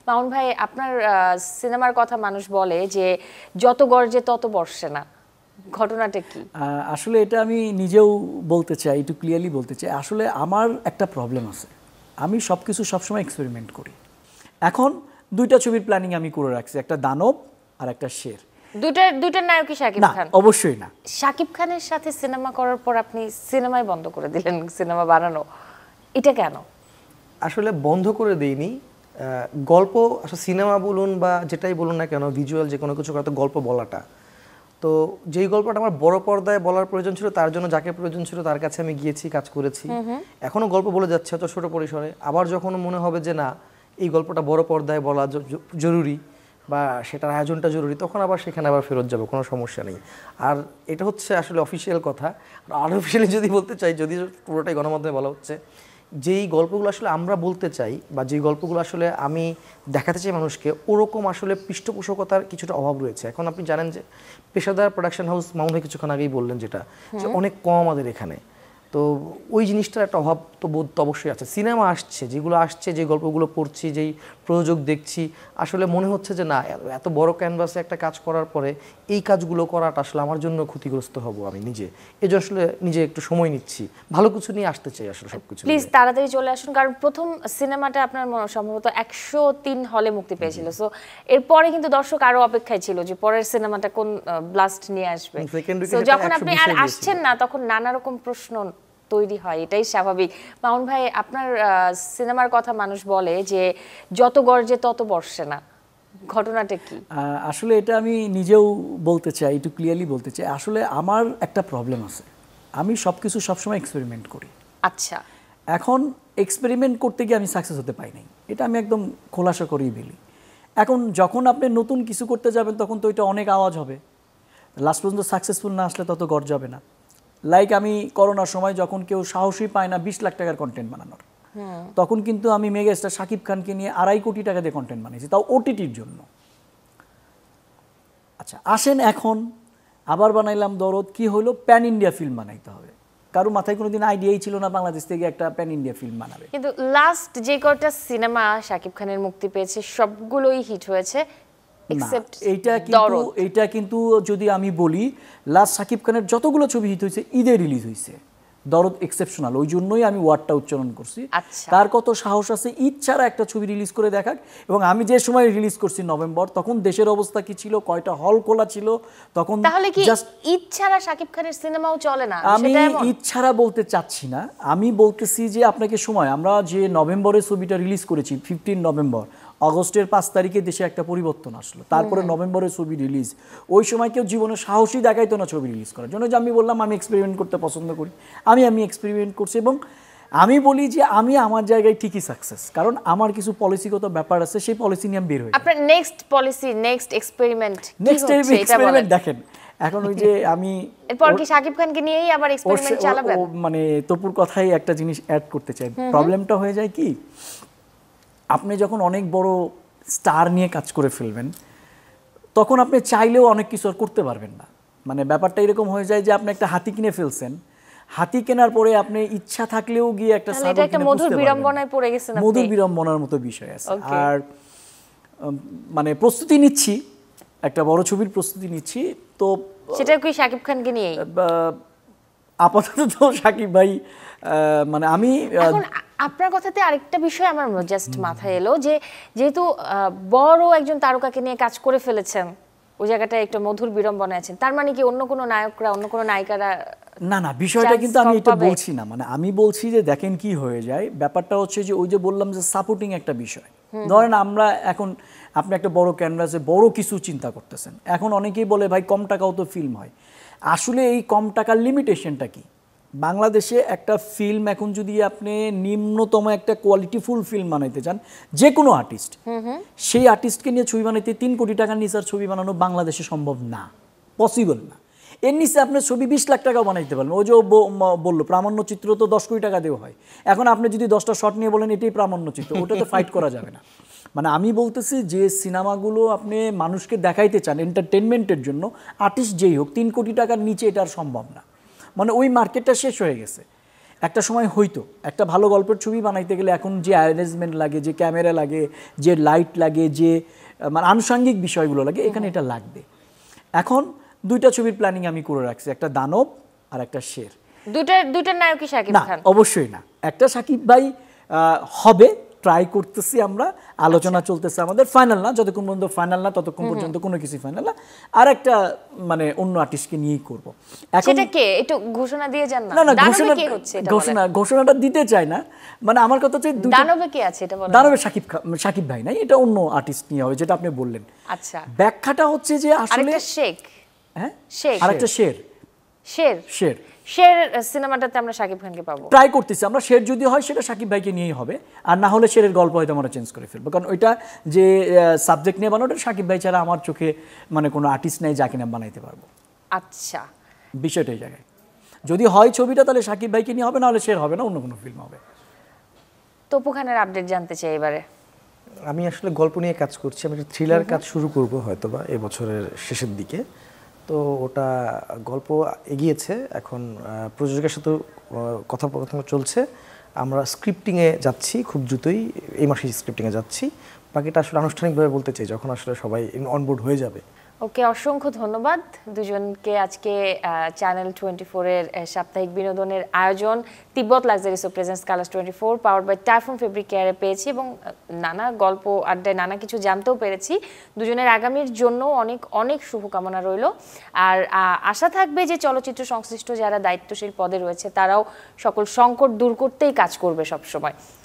মামুন ভাই, আপনার সিনেমার কথা মানুষ বলে যে যত গর্জে তত বর্ষে না, ঘটনাটা কি? আসলে এটা আমি নিজেও বলতে চাই, একটু ক্লিয়ারলি বলতে চাই। আসলে আমার একটা প্রবলেম আছে, আমি সব কিছু সবসময় এক্সপেরিমেন্ট করি। এখন দুইটা ছবির প্ল্যানিং আমি করে রাখছি, একটা দানব আর একটা শের। দুইটার নায়ক কি শাকিব খান? অবশ্যই না। শাকিব খানের সাথে সিনেমা করার পর আপনি সিনেমাই বন্ধ করে দিলেন, সিনেমা বানানো, এটা কেন? আসলে বন্ধ করে দেইনি। গল্প আসলে সিনেমা বলুন বা যেটাই বলুন না কেন, ভিজুয়াল যে কোনো কিছু করা, তো গল্প বলাটা, তো যেই গল্পটা আমার বড় পর্দায় বলার প্রয়োজন ছিল, তার জন্য যাকে প্রয়োজন ছিল তার কাছে আমি গিয়েছি, কাজ করেছি। এখনো গল্প বলে যাচ্ছে, হয়তো ছোট পরিসরে। আবার যখন মনে হবে যে না, এই গল্পটা বড় পর্দায় বলা জরুরি বা সেটার আয়োজনটা জরুরি, তখন আবার সেখানে আবার ফেরত যাবো, কোনো সমস্যা নেই। আর এটা হচ্ছে আসলে অফিসিয়াল কথা। আর আনঅফিসিয়ালি যদি বলতে চাই, যদি পুরোটাই গণমাধ্যমে বলা হচ্ছে, যেই গল্পগুলো আসলে আমরা বলতে চাই বা যেই গল্পগুলো আসলে আমি দেখাতে চাই মানুষকে, ওরকম আসলে পৃষ্ঠপোষকতার কিছুটা অভাব রয়েছে। এখন আপনি জানেন যে পেশাদার প্রোডাকশন হাউস, মামুন ভাই কিছুক্ষণ আগেই বললেন যেটা, যে অনেক কম আমাদের এখানে। তো ওই জিনিসটার একটা অভাব তো বোধ তো অবশ্যই আছে। সিনেমা আসছে, যেগুলো আসছে, যে গল্পগুলো পড়ছি, যেই প্রযোজক দেখছি, আসলে মনে হচ্ছে যে না, এত বড় ক্যানভাসে একটা কাজ করার পরে এই কাজগুলো করাটা আসলে আমার জন্য ক্ষতিগ্রস্ত হব আমি নিজে। এই জন্য আসলে নিজে একটু সময় নিচ্ছি, ভালো কিছু নিয়ে আসতে চাই আসলে সবকিছু। প্লিজ তাড়াতাড়ি চলে আসুন, কারণ প্রথম সিনেমাটা আপনার সম্ভবত 103 হলে মুক্তি পেয়েছিল। সো এরপরে কিন্তু দর্শক আরো অপেক্ষায় ছিল যে পরের সিনেমাটা কোন ব্লাস্ট নিয়ে আসবে। সো যখন আপনি আর আসছেন না, তখন নানা রকম প্রশ্ন তৈরি হয়, এটাই স্বাভাবিক। মামুন ভাই, আপনার সিনেমার কথা মানুষ বলে যে যত গর্জে তত বর্ষে না, ঘটনাটা কি? আসলে এটা আমি নিজেও বলতে চাই, একটু ক্লিয়ারলি বলতে চাই। আসলে আমার একটা প্রবলেম আছে, আমি সব কিছু সবসময় এক্সপেরিমেন্ট করি। আচ্ছা, এখন এক্সপেরিমেন্ট করতে গিয়ে আমি সাকসেস হতে পাই নাই, এটা আমি একদম খোলাসা করেই বলি। এখন যখন আপনি নতুন কিছু করতে যাবেন, তখন তো এটা অনেক আওয়াজ হবে, লাস্ট পর্যন্ত সাকসেসফুল না আসলে তত গর্জ যাবে না। লাইক আমি করোনার সময় যখন কেউ সাহসী পায় না 20 লাখ টাকার কন্টেন্ট বানানোর, তখন কিন্তু আমি মেগা স্টার শাকিব খানকে নিয়ে 2.5 কোটি টাকা দিয়ে কন্টেন্ট বানিয়েছি, তাও ওটিটির জন্য। আচ্ছা আসেন, এখন আবার বানাইলাম দরদ, কি হলো, প্যান ইন্ডিয়া ফিল্ম বানাইতে হবে। কারো মাথায় কোনোদিন আইডিয়াই ছিল না বাংলাদেশ থেকে একটা প্যান ইন্ডিয়া ফিল্ম বানাবে। কিন্তু লাস্ট যে কয়টা সিনেমা শাকিব খানের মুক্তি পেয়েছে সবগুলোই হিট হয়েছে, এক্সেপ্ট এইটা কিন্তু যদি আমি বলি, লাস্ট শাকিব খানের যতগুলো ছবি হিট হয়েছে ঈদে রিলিজ হয়েছে, দরদ এক্সেপশনাল, ওই জন্যই আমি ওয়ার্ডটা উচ্চারণ করছি। তার কত সাহস আছে ঈদ ছাড়া একটা ছবি রিলিজ করে দেখাক। এবং আমি যে সময় রিলিজ করছি নভেম্বর, তখন দেশের অবস্থা কি ছিল, কয়টা হল খোলা ছিল তখন। তাহলে কি ঈদ ছাড়া শাকিব খানের সিনেমাও চলে না? আমি ঈদ ছাড়া বলতে চাচ্ছি না, আমি বলতেছি যে আপনাকে সময়, আমরা যে নভেম্বরে ছবিটা রিলিজ করেছি 15 নভেম্বর, আগস্টের 5 তারিখে দেশে একটা পরিবর্তন আসলো, তারপরে নভেম্বরে ছবি রিলিজ। ওই সময় কেউ জীবনে সাহসী দেখাইতো না ছবি রিলিজ করার জন্য। যে আমি বললাম আমি এক্সপেরিমেন্ট করতে পছন্দ করি, আমি এক্সপেরিমেন্ট করছি। এবং আমি বলি যে আমি আমার জায়গায় ঠিকই সাকসেস, কারণ আমার কিছু পলিসিগত ব্যাপার আছে, সেই পলিসি নিয়ে আমি বের হই। আপনার নেক্সট পলিসি, নেক্সট এক্সপেরিমেন্ট দেখেন, এখন ওই যে আমি এরপর কি শাকিব খানকে নিয়েই আবার এক্সপেরিমেন্ট চালাবেন? মানে তপুর কথাই একটা জিনিস অ্যাড করতে চাই। প্রবলেমটা হয়ে যায় কি, আপনি যখন অনেক বড় স্টার নিয়ে কাজ করে ফেলবেন, তখন আপনি চাইলেও অনেক কিছু আর করতে পারবেন না। মানে ব্যাপারটা এরকম হয়ে যায় যে আপনি একটা হাতি কিনে ফেলছেন, হাতি কেনার পরে আপনি ইচ্ছা থাকলেও গিয়ে একটা মধুর বিড়ম্বনায় পড়ে গেছেন, মধুর বিড়ম্বনার মতো বিষয় আছে। আর মানে প্রস্তুতি নিচ্ছি, একটা বড় ছবির প্রস্তুতি নিচ্ছি, তো সেটা কি শাকিব খানকে নিয়েই? আপাতত তো শাকিব ভাই, মানে আমি আপনার কথাতে আরেকটা বিষয় আমার জাস্ট মাথায় এলো, যে যেহেতু বড় একজন তারকাকে নিয়ে কাজ করে ফেলেছেন, ওই জায়গাটা একটু মধুর বিড়ম্বনায় আছেন, তার মানে কি অন্য কোনো নায়করা, অন্য কোনো নায়িকারা? না, বিষয়টা কিন্তু আমি এটা বলছি না। মানে আমি বলছি যে দেখেন কি হয়ে যায়, ব্যাপারটা হচ্ছে যে ওই যে বললাম যে সাপোর্টিং একটা বিষয়। ধরেন আমরা এখন, আপনি একটা বড় ক্যানভাসে বড় কিছু চিন্তা করতেছেন, এখন অনেকেই বলে ভাই কম টাকাও তো ফিল্ম হয়। আসলে এই কম টাকার লিমিটেশনটা কি? বাংলাদেশে একটা ফিল্ম এখন যদি আপনি নিম্নতম একটা কোয়ালিটিফুল ফিল্ম বানাইতে চান, যে কোনো আর্টিস্ট, সেই আর্টিস্টকে নিয়ে ছবি বানাইতে 3 কোটি টাকার নিচে আর ছবি বানানো বাংলাদেশে সম্ভব না, পসিবল না। এর নিচে আপনার ছবি 20 লাখ টাকাও বানাইতে পারবেন। ওই যে বললো প্রামাণ্য চিত্র তো 10 কোটি টাকা দেওয়া হয়। এখন আপনি যদি 10টা শট নিয়ে বলেন এটাই প্রামাণ্য চিত্র, ওটাতে ফাইট করা যাবে না। মানে আমি বলতেছি যে সিনেমাগুলো আপনি মানুষকে দেখাইতে চান এন্টারটেনমেন্টের জন্য, আর্টিস্ট যেই হোক, 3 কোটি টাকার নিচে এটা আর সম্ভব না। মানে ওই মার্কেটটা শেষ হয়ে গেছে। একটা সময় হইতো একটা ভালো গল্পের ছবি বানাইতে গেলে এখন যে অ্যারেঞ্জমেন্ট লাগে, যে ক্যামেরা লাগে, যে লাইট লাগে, যে মানে আনুষঙ্গিক বিষয়গুলো লাগে, এখানে এটা লাগবে। এখন দুইটা ছবির প্ল্যানিং আমি করে রাখছি, একটা দানব আর একটা শের। দুইটার নায়ক কি শাকিব খান? অবশ্যই না, একটা শাকিব ভাই হবে, ট্রাই করতেছি আমরা, আলোচনা চলতেছে আমাদের, ফাইনাল না, যতক্ষণ পর্যন্ত ফাইনাল না ততক্ষণ পর্যন্ত কোনো কিছু ফাইনাল না। আর একটা মানে অন্য আর্টিস্টকে নিয়েই করব। সেটা কে একটু ঘোষণা দিয়ে যান না। না না, ঘোষণাটা দিতে চাই না, মানে আমার কথা হচ্ছে দানবে কে আছে এটা বলেন। দানবে শাকিব ভাই নাই, এটা অন্য আর্টিস্ট নিয়ে হবে, যেটা আপনি বললেন। আচ্ছা, ব্যাখ্যাটা হচ্ছে যে আসলে আরেকটা শেখ, হ্যাঁ শেখ, আরেকটা শের সিনেমাটাতে আমরা শাকিব খানকে পাবো, ট্রাই করতেছি আমরা। শের যদি হয় সেটা শাকিব ভাইকে নিয়েই হবে, আর না হলে শেরের গল্প হয়তো আমরা চেঞ্জ করে ফেলবো, কারণ ওইটা যে সাবজেক্ট নিয়ে বানানো, শাকিব ভাই ছাড়া আমার চোখে মানে কোনো আর্টিস্ট নাই যাকে না বানাইতে পারবো। আচ্ছা, বিষয়টা এই জায়গায় যদি হয় ছবিটা, তাহলে শাকিব ভাইকে নিয়ে হবে, না হলে শের হবে না, অন্য কোনো ফিল্ম হবে। তপু খানের আপডেট জানতে চাই এবারে। আমি আসলে গল্প নিয়ে কাজ করছি, আমি একটা থ্রিলার কাজ শুরু করব হয়তোবা এবছরের শেষের দিকে। তো ওটা গল্প এগিয়েছে, এখন প্রযোজকের সাথে কথোপকথন চলছে, আমরা স্ক্রিপ্টিংয়ে যাচ্ছি খুব দ্রুতই, এই মাসে স্ক্রিপ্টিংয়ে যাচ্ছি। বাকিটা আসলে আনুষ্ঠানিকভাবে বলতে চাই যখন আসলে সবাই অনবোর্ড হয়ে যাবে। ওকে, অসংখ্য ধন্যবাদ দুজনকে। আজকে চ্যানেল 24 এর সাপ্তাহিক বিনোদনের আয়োজন Tibet luxuries presents colours 24 powered by Typhoon fabric কেয়ারে পেয়েছি, এবং নানা গল্প আড্ডায় নানা কিছু জানতেও পেরেছি। দুজনের আগামীর জন্য অনেক অনেক শুভকামনা রইল। আর আশা থাকবে যে চলচ্চিত্র সংশ্লিষ্ট যারা দায়িত্বশীল পদে রয়েছে তারাও সকল সংকট দূর করতেই কাজ করবে সবসময়।